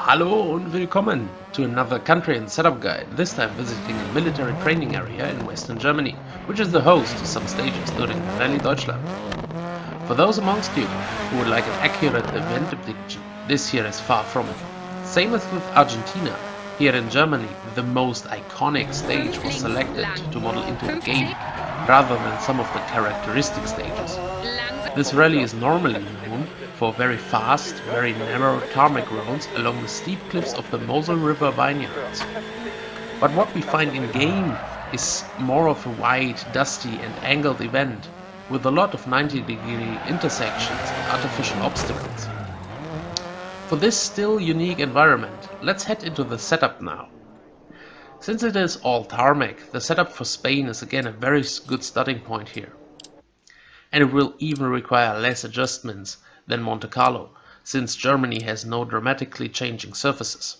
Hallo und willkommen to another country and setup guide, this time visiting a military training area in Western Germany, which is the host to some stages during Rally Deutschland. For those amongst you who would like an accurate event depiction, this here is far from it. Same as with Argentina, here in Germany the most iconic stage was selected to model into the game, rather than some of the characteristic stages. This rally is normally known for very fast, very narrow tarmac roads along the steep cliffs of the Mosel River vineyards. But what we find in game is more of a wide, dusty and angled event, with a lot of 90-degree intersections and artificial obstacles. For this still unique environment, let's head into the setup now. Since it is all tarmac, the setup for Spain is again a very good starting point here. And it will even require less adjustments than Monte Carlo, since Germany has no dramatically changing surfaces.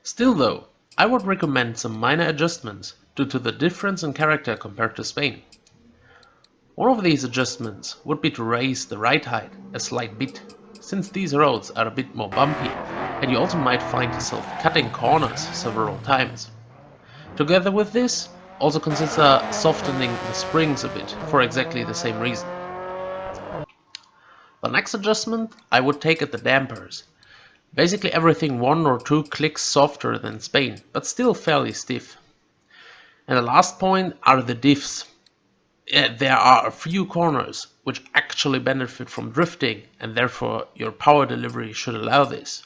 Still though, I would recommend some minor adjustments due to the difference in character compared to Spain. One of these adjustments would be to raise the ride height a slight bit, since these roads are a bit more bumpy and you also might find yourself cutting corners several times. Together with this, also consider softening the springs a bit for exactly the same reason. The next adjustment I would take at the dampers. Basically everything 1 or 2 clicks softer than Spain, but still fairly stiff. And the last point are the diffs. There are a few corners which actually benefit from drifting, and therefore your power delivery should allow this.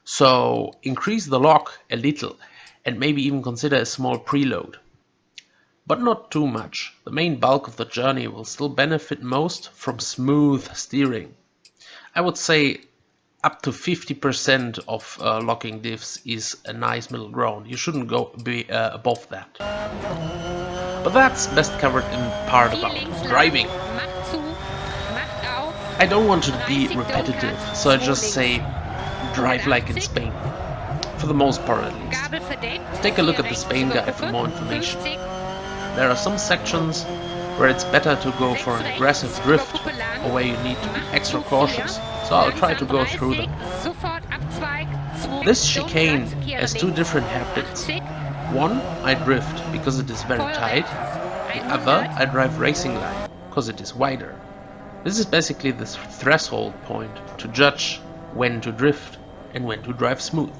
So increase the lock a little and maybe even consider a small preload. But not too much. The main bulk of the journey will still benefit most from smooth steering. I would say up to 50% of locking diffs is a nice middle ground. You shouldn't go above that. But that's best covered in part about driving. I don't want to be repetitive, so I just say drive like in Spain. For the most part at least. Take a look at the Spain guide for more information. There are some sections where it's better to go for an aggressive drift or where you need to be extra cautious, so I'll try to go through them. This chicane has 2 different hairpins. One I drift because it is very tight, the other I drive racing line because it is wider. This is basically the threshold point to judge when to drift and when to drive smooth.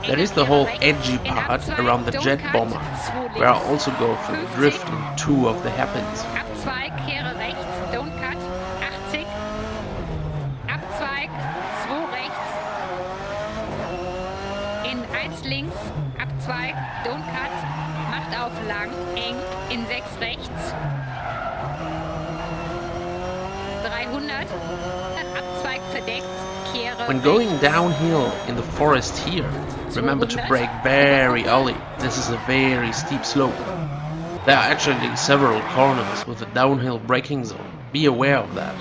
There is the whole edgy part around the jet bomber, where I also go for the drift in 2 of the hairpins. Links, Abzweig, don't cut, macht auf lang, eng, in 6 rechts, 300, Abzweig verdeckt, kehre. When going downhill in the forest here, remember to brake very early. This is a very steep slope. There are actually several corners with a downhill braking zone. Be aware of that.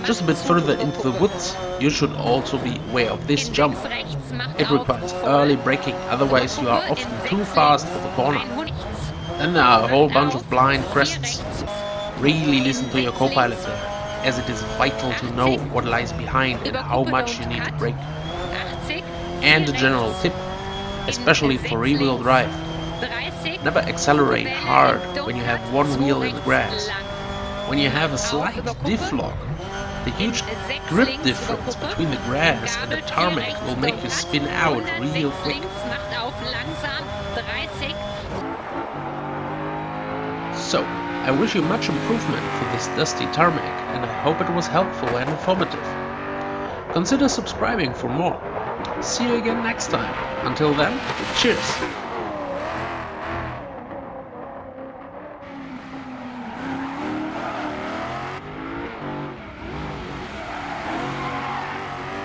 Just a bit further into the woods, you should also be aware of this jump. It requires early braking, otherwise you are often too fast for the corner. Then there are a whole bunch of blind crests. Really listen to your co-pilot there, as it is vital to know what lies behind and how much you need to brake. And a general tip, especially for rear-wheel drive. Never accelerate hard when you have one wheel in the grass. When you have a slight diff lock, the huge grip difference between the grass and the tarmac will make you spin out real quick. So, I wish you much improvement for this dusty tarmac, and I hope it was helpful and informative. Consider subscribing for more. See you again next time. Until then, cheers!